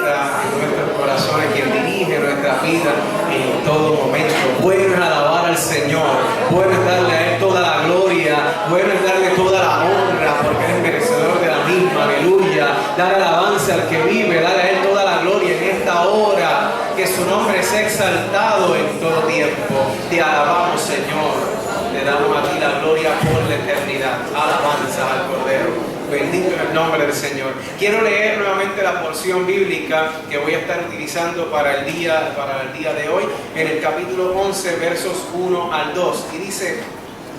habita en nuestros corazones, quien dirige nuestra vida en todo momento. Bueno es alabar al Señor, bueno es darle a Él toda la gloria, bueno es darle toda la honra, porque Él es merecedor de la misma, aleluya. Dar alabanza al que vive, darle a Él toda la gloria en esta hora, que su nombre sea exaltado en todo tiempo. Te alabamos, Señor. Le damos a ti la gloria por la eternidad. Alabanza al Cordero. Bendito en el nombre del Señor. Quiero leer nuevamente la porción bíblica que voy a estar utilizando para el día de hoy, en el capítulo 11, versos 1 al 2. Y dice: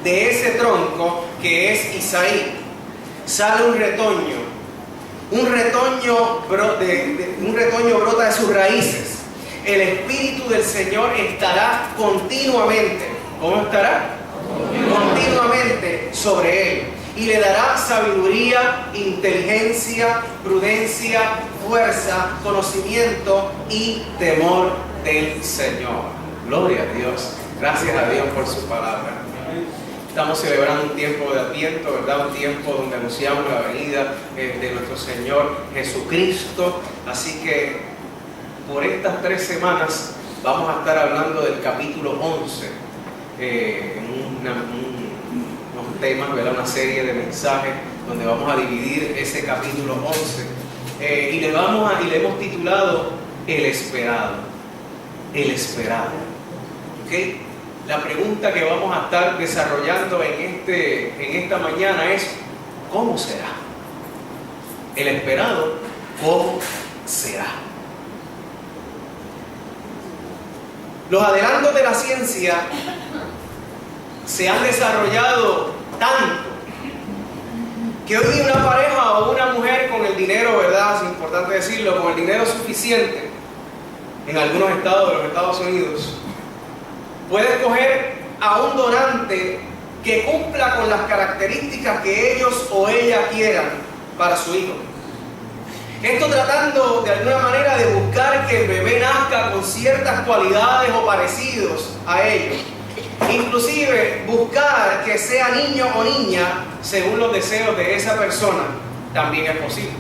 de ese tronco que es Isaí, sale un retoño. Un retoño brota de sus raíces. El Espíritu del Señor estará continuamente. ¿Cómo estará? Continuamente sobre él, y le dará sabiduría, inteligencia, prudencia, fuerza, conocimiento y temor del Señor. Gloria a Dios. Gracias a Dios por su palabra. Estamos celebrando un tiempo de Adviento, ¿verdad? Un tiempo donde anunciamos la venida de nuestro Señor Jesucristo. Así que por estas 3 semanas vamos a estar hablando del capítulo 11. Unos temas, ¿verdad? Una serie de mensajes donde vamos a dividir ese capítulo 11 y le hemos titulado El Esperado. El Esperado. ¿Okay? La pregunta que vamos a estar desarrollando en esta mañana es: ¿cómo será? El esperado, ¿cómo será? Los adelantos de la ciencia se han desarrollado tanto que hoy día una pareja o una mujer con el dinero, ¿verdad? Es importante decirlo, con el dinero suficiente en algunos estados de los Estados Unidos, puede escoger a un donante que cumpla con las características que ellos o ella quieran para su hijo. Esto tratando de alguna manera de buscar que el bebé nazca con ciertas cualidades o parecidos a ellos. Inclusive buscar que sea niño o niña según los deseos de esa persona también es posible.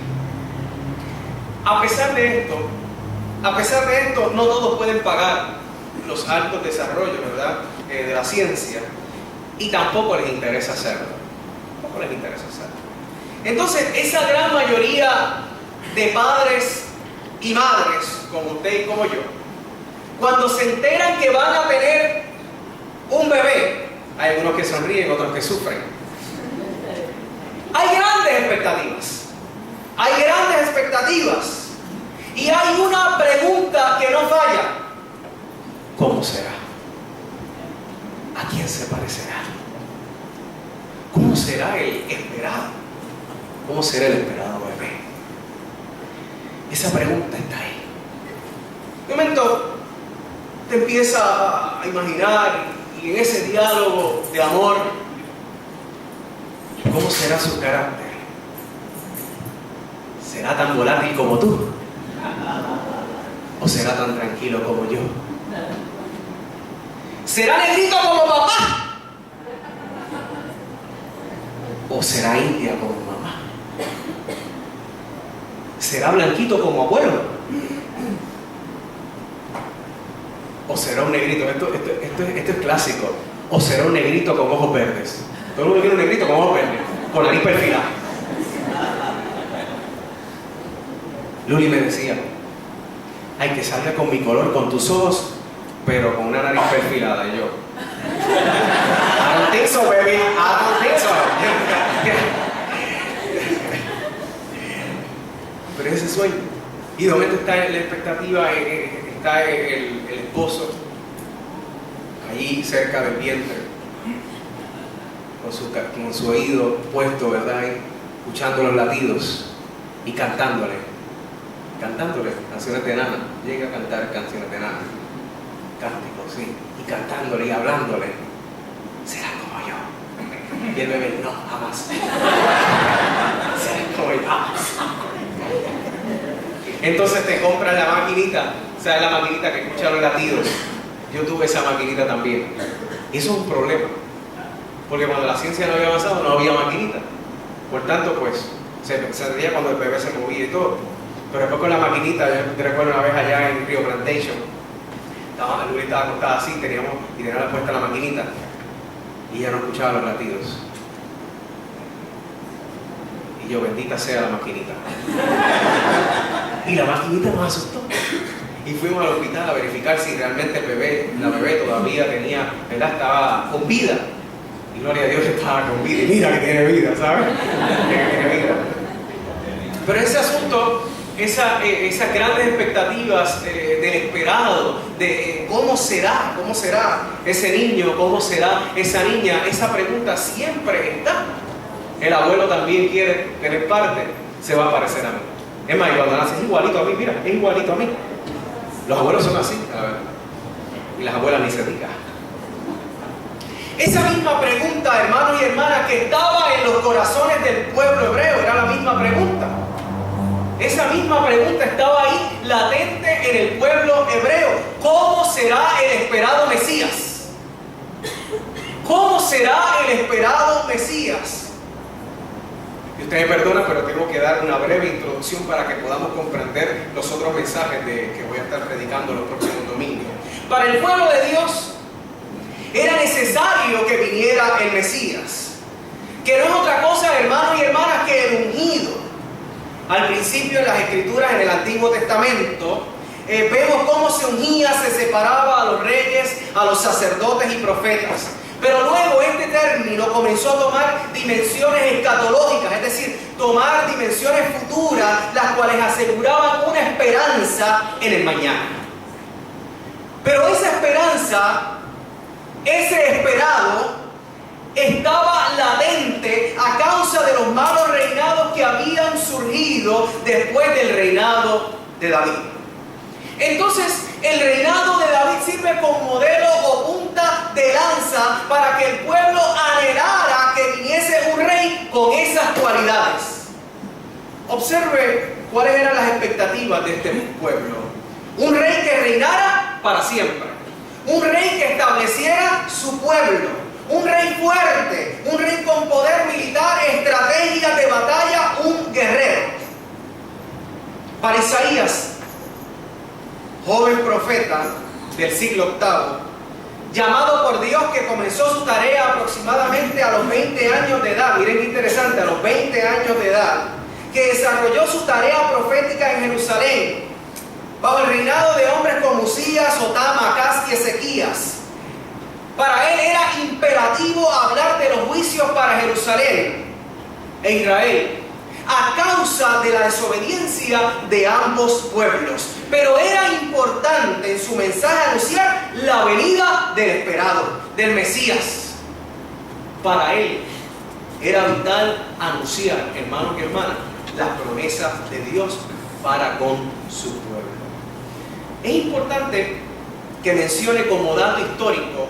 A pesar de esto, no todos pueden pagar los altos desarrollos, ¿verdad? De la ciencia, y tampoco les interesa hacerlo. Entonces, esa gran mayoría de padres y madres, como usted y como yo, cuando se enteran que van a tener un bebé, hay algunos que sonríen, otros que sufren. Hay grandes expectativas, y hay una pregunta que no falla: ¿cómo será? ¿A quién se parecerá? ¿Cómo será el esperado? ¿Cómo será el esperado bebé? Esa pregunta está ahí. De momento te empieza a imaginar, y en ese diálogo de amor, ¿cómo será su carácter? ¿Será tan volátil como tú? ¿O será tan tranquilo como yo? ¿Será negrito como papá? ¿O será india como mamá? ¿Será blanquito como abuelo? ¿O será un negrito? Esto es clásico. ¿O será un negrito con ojos verdes? Todo el mundo quiere un negrito con ojos verdes, con nariz perfilada. Luli me decía: ay, que salga con mi color, con tus ojos, pero con una nariz perfilada. Y yo: I don't think so, baby. I don't think so. Pero ese sueño. Y de momento está en la expectativa, está el esposo allí cerca del vientre, con su oído puesto, ¿verdad? Escuchando los latidos y cantándole canciones de nana. Llega a cantar canciones de nana, cánticos, sí, y cantándole y hablándole: será como yo. Y el bebé: no, jamás. Será como yo, jamás. Entonces te compras la maquinita, ¿sabes? La maquinita que escucha los latidos. Yo tuve esa maquinita también. Y eso es un problema, porque cuando la ciencia no había avanzado, no había maquinita. Por tanto, pues, se veía cuando el bebé se movía y todo. Pero después con la maquinita, yo recuerdo una vez allá en Rio Plantation, Luli estaba acostada así, tenía la puesta la maquinita y ella no escuchaba los latidos. Y yo, bendita sea la maquinita. Y la maquinita nos asustó. Y fuimos al hospital a verificar si realmente la bebé todavía tenía, ¿verdad? Estaba con vida. Y gloria a Dios que estaba con vida. Y mira que tiene vida, ¿sabes? Tiene vida. Pero ese asunto, esas grandes expectativas del esperado, de cómo será ese niño, cómo será esa niña, esa pregunta siempre está. El abuelo también quiere tener parte, se va a parecer a mí. Es más, cuando nace es igualito a mí, mira, es igualito a mí. Los abuelos son así, a ver. Y las abuelas ni se digan. Esa misma pregunta, hermanos y hermanas, que estaba en los corazones del pueblo hebreo, era la misma pregunta. Esa misma pregunta estaba ahí, latente en el pueblo hebreo. ¿Cómo será el esperado Mesías? ¿Cómo será el esperado Mesías? Y ustedes me perdonan, pero tengo que dar una breve introducción para que podamos comprender los otros mensajes que voy a estar predicando los próximos domingos. Para el pueblo de Dios era necesario que viniera el Mesías, que no es otra cosa, hermanos y hermanas, que el ungido. Al principio en las Escrituras, en el Antiguo Testamento, vemos cómo se ungía, se separaba a los reyes, a los sacerdotes y profetas. Pero luego este término comenzó a tomar dimensiones escatológicas, es decir, tomar dimensiones futuras, las cuales aseguraban una esperanza en el mañana. Pero esa esperanza, ese esperado, estaba latente a causa de los malos reinados que habían surgido después del reinado de David. Entonces, el reinado de David sirve como modelo o punta de lanza para que el pueblo anhelara que viniese un rey con esas cualidades. Observe cuáles eran las expectativas de este pueblo. Un rey que reinara para siempre. Un rey que estableciera su pueblo. Un rey fuerte. Un rey con poder militar, estrategias de batalla, un guerrero. Para Isaías, joven profeta del siglo VIII, llamado por Dios, que comenzó su tarea aproximadamente a los 20 años de edad, miren qué interesante, a los 20 años de edad, que desarrolló su tarea profética en Jerusalén, bajo el reinado de hombres como Usías, Jotam, Acaz y Ezequías. Para él era imperativo hablar de los juicios para Jerusalén e Israel, a causa de la desobediencia de ambos pueblos. Pero era importante en su mensaje anunciar la venida del esperado, del Mesías. Para él era vital anunciar, hermanos y hermanas, las promesas de Dios para con su pueblo. Es importante que mencione como dato histórico,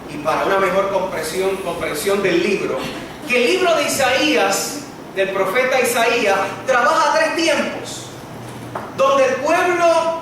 y para una mejor comprensión del libro, que el libro de Isaías, del profeta Isaías, trabaja 3 tiempos, donde el pueblo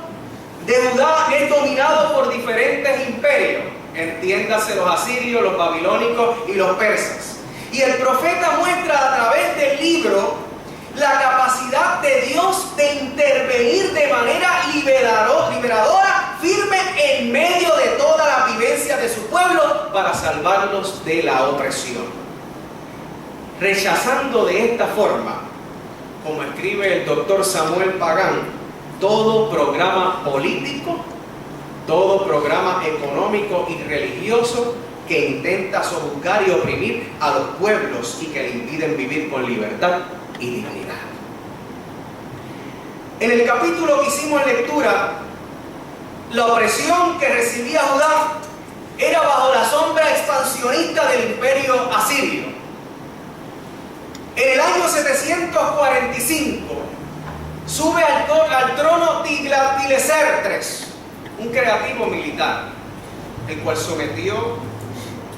de Judá es dominado por diferentes imperios, entiéndase los asirios, los babilónicos y los persas. Y el profeta muestra a través del libro la capacidad de Dios de intervenir de manera liberadora, firme en medio de toda la vivencia de su pueblo para salvarlos de la opresión. Rechazando de esta forma, como escribe el doctor Samuel Pagán, todo programa político, todo programa económico y religioso que intenta sojuzgar y oprimir a los pueblos y que le impiden vivir con libertad y dignidad. En el capítulo que hicimos en lectura, la opresión que recibía Judá era bajo la sombra expansionista del imperio asirio. En el año 745 sube al trono Tiglat-Pileser III, un creativo militar, el cual sometió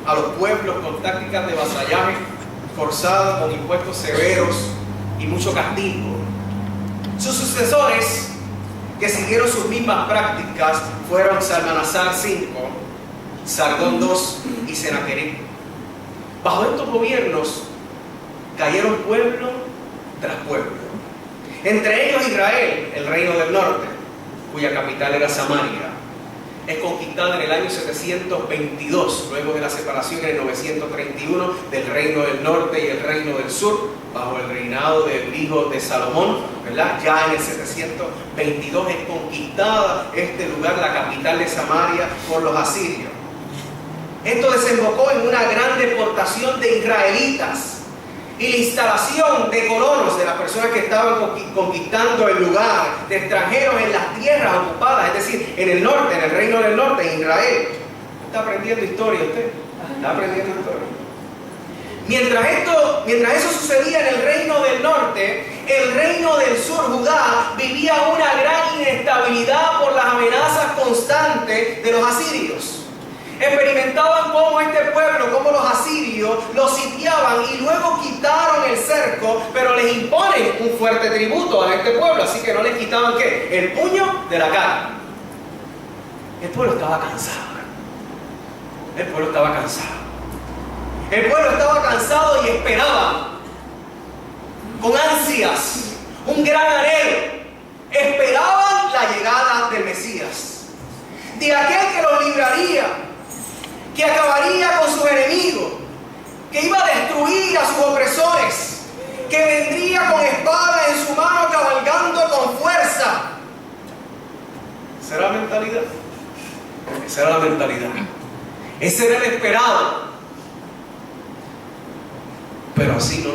a los pueblos con tácticas de vasallaje forzado, con impuestos severos y mucho castigo. Sus sucesores, que siguieron sus mismas prácticas, fueron Salmanasar V, Sargón II y Senaquerib. Bajo estos gobiernos cayeron pueblo tras pueblo. Entre ellos Israel, el reino del norte, cuya capital era Samaria, es conquistada en el año 722, luego de la separación en el 931 del reino del norte y el reino del sur, bajo el reinado del hijo de Salomón, ¿verdad? Ya en el 722 es conquistada este lugar, la capital de Samaria, por los asirios. Esto desembocó en una gran deportación de israelitas y la instalación de colonos, de las personas que estaban conquistando el lugar, de extranjeros en las tierras ocupadas, es decir, en el norte, en el reino del norte, en Israel. ¿Está aprendiendo historia usted? ¿Está aprendiendo historia? Mientras eso sucedía en el reino del norte, el reino del sur, Judá, vivía una gran inestabilidad por las amenazas constantes de los asirios. Experimentaban cómo este pueblo, cómo los asirios los sitiaban y luego quitaron el cerco, pero les imponen un fuerte tributo a este pueblo, así que no les quitaban ¿qué? El puño de la cara. El pueblo estaba cansado. El pueblo estaba cansado. El pueblo estaba cansado y esperaba con ansias, un gran anhelo. Esperaban la llegada del Mesías, de aquel que los libraría, que acabaría con sus enemigos, que iba a destruir a sus opresores, que vendría con espada en su mano cabalgando con fuerza. Esa era la mentalidad. Esa era la mentalidad. Ese era el esperado. Pero así no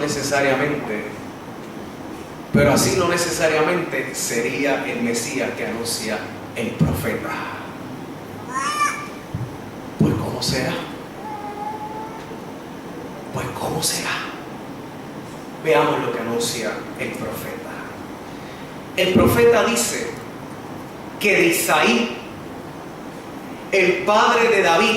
necesariamente sería el Mesías que anuncia el profeta. Pues ¿cómo será? Pues ¿cómo será? Veamos lo que anuncia el profeta. El profeta dice que de Isaí, el padre de David,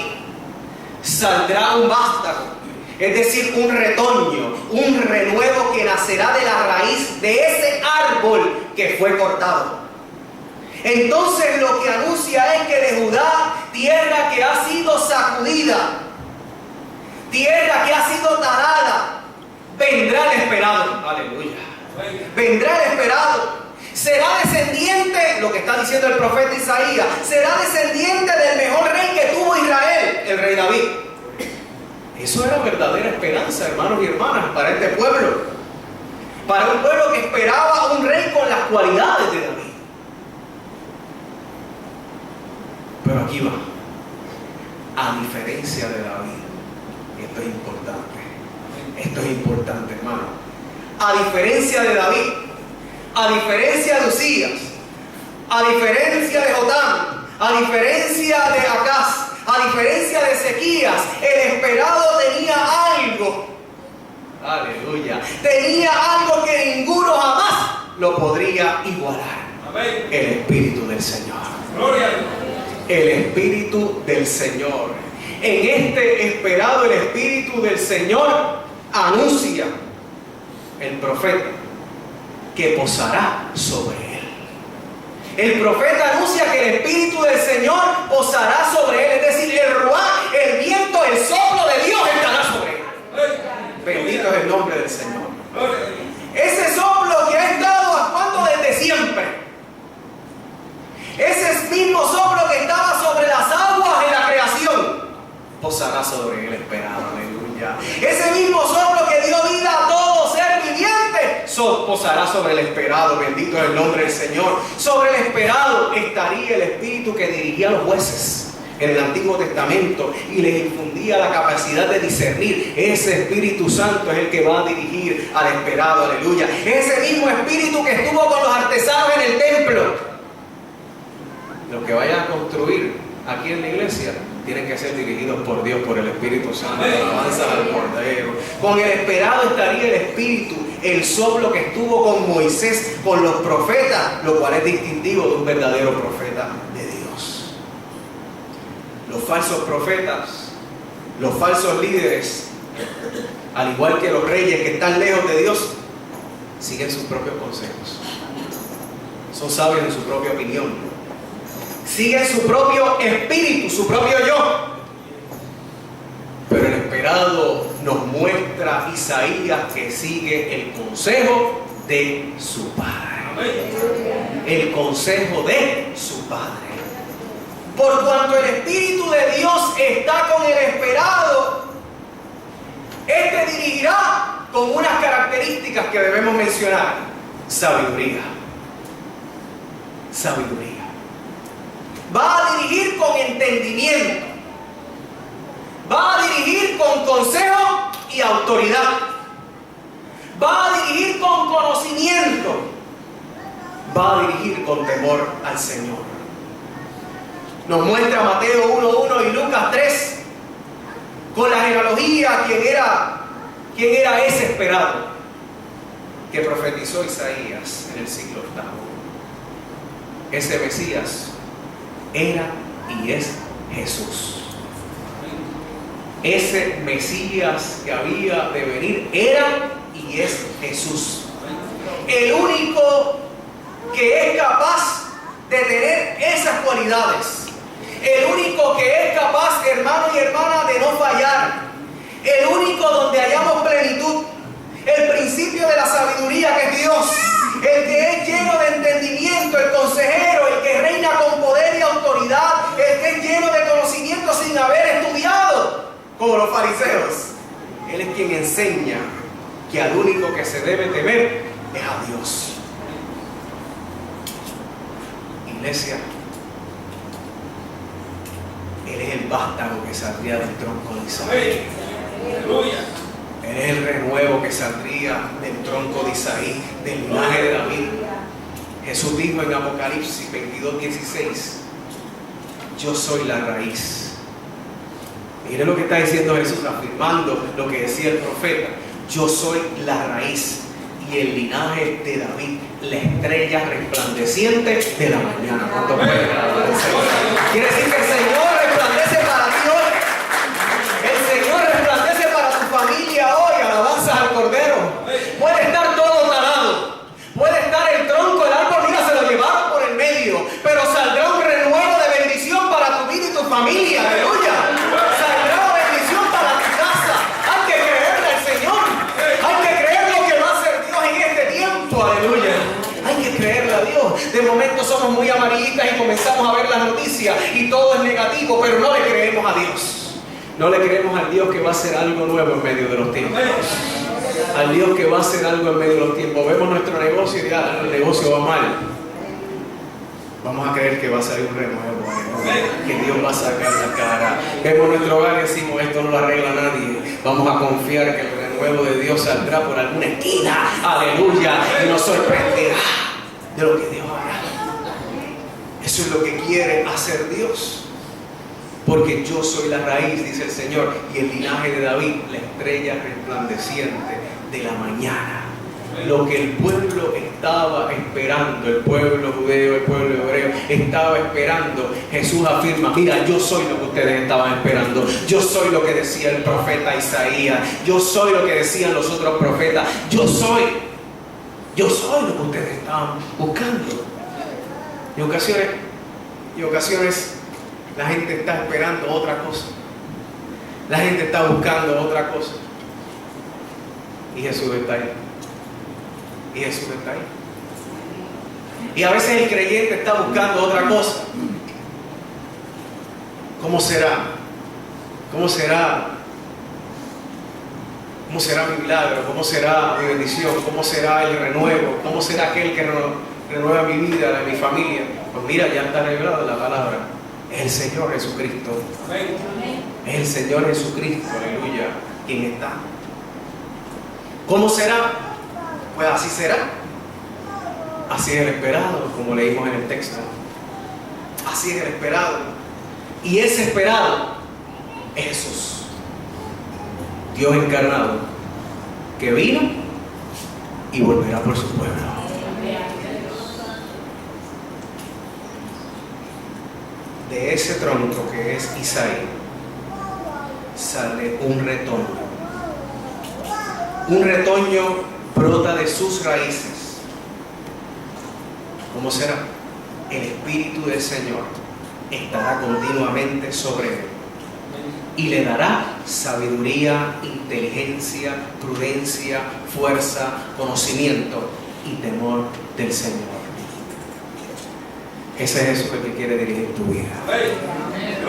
saldrá un vástago, es decir, un retoño, un renuevo que nacerá de la raíz de ese árbol que fue cortado. Entonces lo que anuncia es que de Judá, tierra que ha sido sacudida, tierra que ha sido talada, vendrá el esperado. Aleluya. Vendrá el esperado. Será descendiente, lo que está diciendo el profeta Isaías, será descendiente del mejor rey que tuvo Israel, el rey David. Eso era verdadera esperanza, hermanos y hermanas, para este pueblo. Para un pueblo que esperaba a un rey con las cualidades de David. Pero aquí va. A diferencia de David, esto es importante, hermano. A diferencia de David, a diferencia de Usías, a diferencia de Jotam, a diferencia de Acaz, a diferencia de Ezequías, el esperado tenía algo. Aleluya. Tenía algo que ninguno jamás lo podría igualar. Amén. El Espíritu del Señor. Gloria a Dios. El Espíritu del Señor. En este esperado, el Espíritu del Señor anuncia el profeta que posará sobre él. El profeta anuncia que el Espíritu del Señor posará sobre él, es decir, el ruá, el viento, el soplo de Dios estará sobre él. Bendito es el nombre del Señor. Ese soplo que ha estado actuando desde siempre, ese mismo soplo que estaba sobre las aguas en la creación, posará sobre el esperado. Aleluya. Ese mismo soplo que dio vida a todo ser viviente, posará sobre el esperado. Bendito es el nombre del Señor. Sobre el esperado estaría el Espíritu que dirigía a los jueces en el Antiguo Testamento y les infundía la capacidad de discernir. Ese Espíritu Santo es el que va a dirigir al esperado. Aleluya. Ese mismo Espíritu que estuvo con los artesanos en el templo. Los que vayan a construir aquí en la iglesia tienen que ser dirigidos por Dios, por el Espíritu Santo. Alabanza al Cordero. Con el esperado estaría el Espíritu, el soplo que estuvo con Moisés, con los profetas, lo cual es distintivo de un verdadero profeta de Dios. Los falsos profetas, los falsos líderes, al igual que los reyes que están lejos de Dios, siguen sus propios consejos. Son sabios en su propia opinión. Siguen su propio espíritu, su propio yo. Pero el esperado nos muestra Isaías que sigue el consejo de su padre. el consejo de su Padre. Por cuanto el Espíritu de Dios está con el esperado, este dirigirá con unas características que debemos mencionar: sabiduría. Sabiduría. Va a dirigir con entendimiento. Va a dirigir con consejo y autoridad. Va a dirigir con conocimiento. Va a dirigir con temor al Señor. Nos muestra Mateo 1:1 y Lucas 3 con la genealogía quién era ese esperado que profetizó Isaías en el siglo VIII. Ese Mesías era y es Jesús. Ese Mesías que había de venir era y es Jesús. El único que es capaz de tener esas cualidades. El único que es capaz, hermano y hermana, de no fallar. El único donde hallamos plenitud. El principio de la sabiduría, que es Dios. El que es lleno de entendimiento, el consejero, el que reina con poder y autoridad, el que es lleno de conocimiento sin haber estudiado, como los fariseos. Él es quien enseña que al único que se debe temer es a Dios. Iglesia, Él es el vástago que saldría del tronco de Isaí. Aleluya. Él es el renuevo que saldría del tronco de Isaí, del linaje de David. Jesús dijo en Apocalipsis 22:16: yo soy la raíz. Mire lo que está diciendo Jesús, afirmando lo que decía el profeta: yo soy la raíz y el linaje de David, la estrella resplandeciente de la mañana. ¿Cuánto puede alabar al Señor? Quiere decir que el Señor resplandece para ti hoy. El Señor resplandece para tu familia hoy. Alabanzas al Cordero. Puede estar todo talado, puede estar el tronco del árbol, mira, se lo llevaron por el medio, pero saldrá un renuevo de bendición para tu vida y tu familia. Aleluya. Saldrá bendición para tu casa. Hay que creerle al Señor. Hay que creer lo que va a hacer Dios en este tiempo. Aleluya. Hay que creerle a Dios. De momento somos muy amarillistas y comenzamos a ver las noticias y todo es negativo, pero no le creemos a Dios. No le creemos al Dios que va a hacer algo nuevo en medio de los tiempos. Al Dios que va a hacer algo en medio de los tiempos. Vemos nuestro negocio y ya el negocio va mal. Vamos a creer que va a salir un renuevo, que Dios va a sacar la cara. Vemos nuestro hogar y decimos: esto no lo arregla nadie. Vamos a confiar que el renuevo de Dios saldrá por alguna esquina. Aleluya. Y nos sorprenderá de lo que Dios hará. Eso es lo que quiere hacer Dios. Porque yo soy la raíz, dice el Señor, y el linaje de David, la estrella resplandeciente de la mañana. Lo que el pueblo estaba esperando, el pueblo judeo, el pueblo hebreo, estaba esperando, Jesús afirma: mira, yo soy lo que ustedes estaban esperando. Yo soy lo que decía el profeta Isaías. Yo soy lo que decían los otros profetas. Yo soy lo que ustedes estaban buscando. Y ocasiones la gente está esperando otra cosa. La gente está buscando otra cosa. Y Jesús está ahí. Y Jesús está ahí. Y a veces el creyente está buscando otra cosa. ¿Cómo será? ¿Cómo será? ¿Cómo será mi milagro? ¿Cómo será mi bendición? ¿Cómo será el renuevo? ¿Cómo será aquel que renueva mi vida, la de mi familia? Pues mira, ya está revelado en la palabra. Es el Señor Jesucristo. Es el Señor Jesucristo, aleluya, quien está. ¿Cómo será? Pues así será. Así es el esperado, como leímos en el texto. Así es el esperado. Y ese esperado es Jesús, Dios encarnado, que vino y volverá por su pueblo. De ese tronco que es Isaí sale un retoño. Un retoño brota de sus raíces. ¿Cómo será? El Espíritu del Señor estará continuamente sobre él y le dará sabiduría, inteligencia, prudencia, fuerza, conocimiento y temor del Señor. Ese es Jesús el que quiere dirigir tu vida.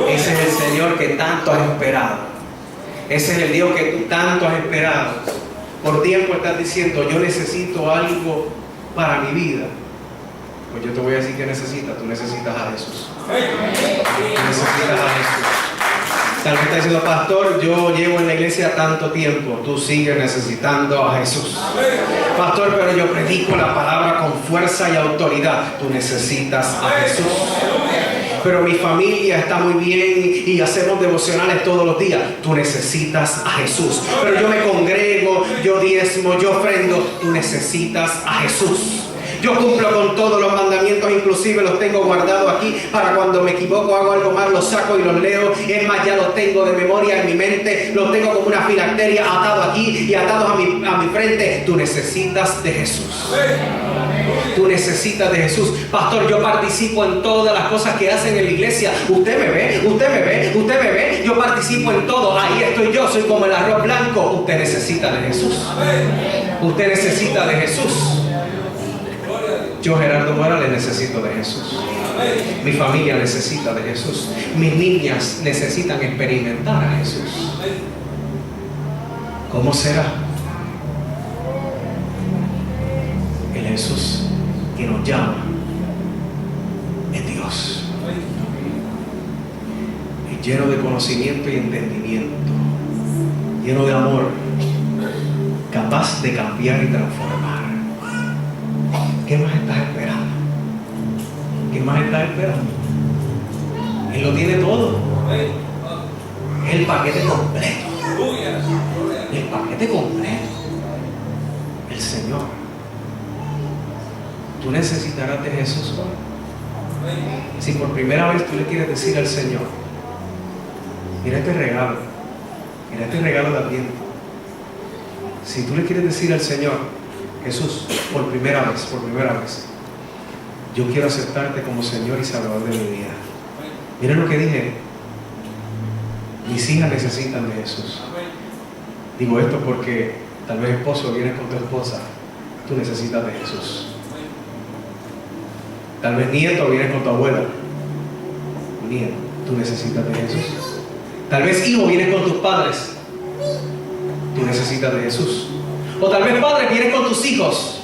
Ese es el Señor que tanto has esperado. Ese es el Dios que tú tanto has esperado. Por tiempo estás diciendo, yo necesito algo para mi vida. Pues yo te voy a decir que necesitas. Tú necesitas a Jesús. Tú necesitas a Jesús. Tal vez estás diciendo, pastor, yo llevo en la iglesia tanto tiempo. Tú sigues necesitando a Jesús. Pastor, pero yo predico la palabra con fuerza y autoridad. Tú necesitas a Jesús. Pero mi familia está muy bien y hacemos devocionales todos los días. Tú necesitas a Jesús. Pero yo me congrego, yo diezmo, yo ofrendo. Tú necesitas a Jesús. Yo cumplo con todos los mandamientos, inclusive los tengo guardados aquí para cuando me equivoco, hago algo mal, los saco y los leo. Es más, ya los tengo de memoria en mi mente, los tengo como una filacteria atados aquí y atados a mi frente. Tú necesitas de Jesús. Tú necesitas de Jesús. Pastor, yo participo en todas las cosas que hacen en la iglesia. Usted me ve, usted me ve, usted me ve. Yo participo en todo. Ahí estoy yo, soy como el arroz blanco. Usted necesita de Jesús. Usted necesita de Jesús. Yo, Gerardo Morales, necesito de Jesús. Mi familia necesita de Jesús. Mis niñas necesitan experimentar a Jesús. ¿Cómo será? El Jesús que nos llama es Dios. Es lleno de conocimiento y entendimiento, lleno de amor, capaz de cambiar y transformar. ¿Qué más estás esperando? ¿Qué más estás esperando? Él lo tiene todo. Es el paquete completo. El paquete completo. El Señor. Tú necesitarás de Jesús hoy. Si por primera vez tú le quieres decir al Señor, mira este regalo de Adviento. Si tú le quieres decir al Señor, Jesús, por primera vez, yo quiero aceptarte como Señor y Salvador de mi vida. Mira lo que dije. Mis hijas necesitan de Jesús. Digo esto porque tal vez esposo vienes con tu esposa. Tú necesitas de Jesús. Tal vez nieto vienes con tu abuela. Nieto, tú necesitas de Jesús. Tal vez hijo vienes con tus padres. Tú necesitas de Jesús. O tal vez padre vienes con tus hijos.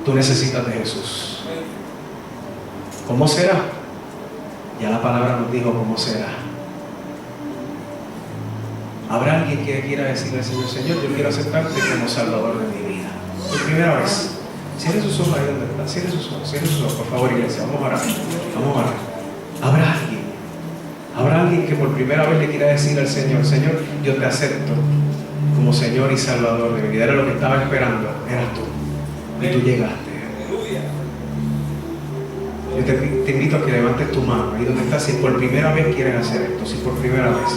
Tú necesitas de Jesús. ¿Cómo será? Ya la palabra nos dijo cómo será. Habrá alguien que quiera decirle al Señor, Señor, yo quiero aceptarte como Salvador de mi vida. Por primera vez. Cierre sus ojos ahí donde está. Cierre sus ojos, por favor, iglesia. Vamos a orar. Vamos a orar. Habrá alguien que por primera vez le quiera decir al Señor, Señor, yo te acepto como Señor y Salvador de mi vida. Era lo que estaba esperando, eras tú. Y tú llegaste. Yo te invito a que levantes tu mano ahí donde estás. Si por primera vez quieres hacer esto, si por primera vez,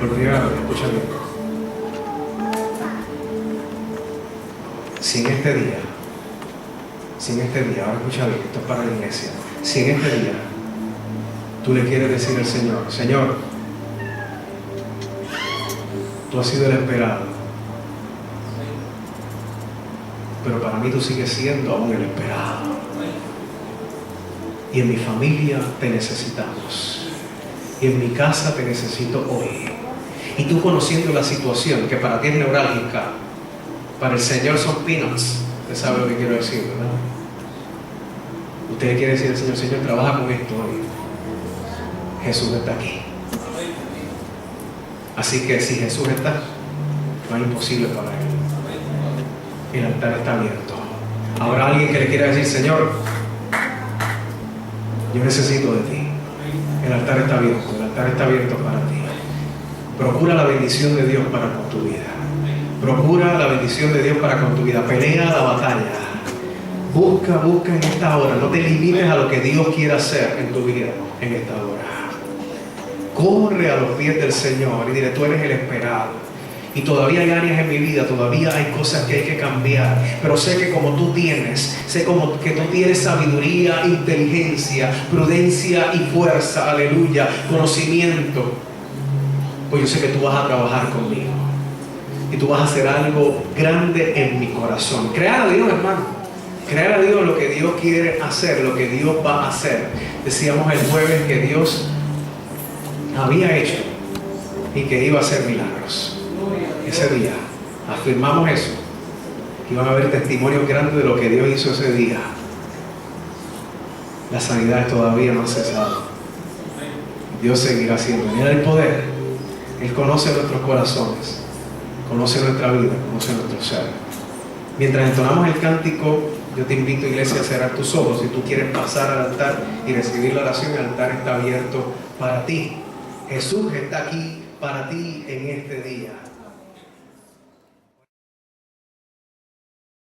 escúchame. Si en este día, ahora escucha bien, esto es para la iglesia. Si en este día tú le quieres decir al Señor, Señor, tú has sido el esperado, pero para mí tú sigues siendo aún el esperado. Y en mi familia te necesitamos. Y en mi casa te necesito hoy. Y tú, conociendo la situación que para ti es neurálgica, para el Señor son peanuts. Usted sabe lo que quiero decir, ¿verdad? Usted le quiere decir al Señor, Señor, trabaja con esto hoy. Jesús está aquí. Así que si Jesús está, no hay imposible para Él. El altar está abierto. Habrá alguien que le quiera decir, Señor, yo necesito de ti. El altar está abierto para ti. Procura la bendición de Dios para con tu vida. Procura la bendición de Dios para con tu vida. Pelea la batalla. Busca en esta hora. No te limites a lo que Dios quiere hacer en tu vida en esta hora. Corre a los pies del Señor y dile, tú eres el esperado. Y todavía hay áreas en mi vida, todavía hay cosas que hay que cambiar. Pero sé que como tú tienes, que tú tienes sabiduría, inteligencia, prudencia y fuerza, aleluya, conocimiento. Pues yo sé que tú vas a trabajar conmigo. Y tú vas a hacer algo grande en mi corazón. Créalo, Dios, hermano. Creer a Dios lo que Dios quiere hacer, lo que Dios va a hacer. Decíamos el jueves que Dios había hecho y que iba a hacer milagros. Ese día afirmamos eso. Iban a haber testimonios grandes de lo que Dios hizo ese día. Las sanidades todavía no han cesado. Dios seguirá haciendo. Mira el poder. Él conoce nuestros corazones, conoce nuestra vida, conoce nuestro ser. Mientras entonamos el cántico, yo te invito, iglesia, a cerrar tus ojos. Si tú quieres pasar al altar y recibir la oración, el altar está abierto para ti. Jesús está aquí para ti en este día.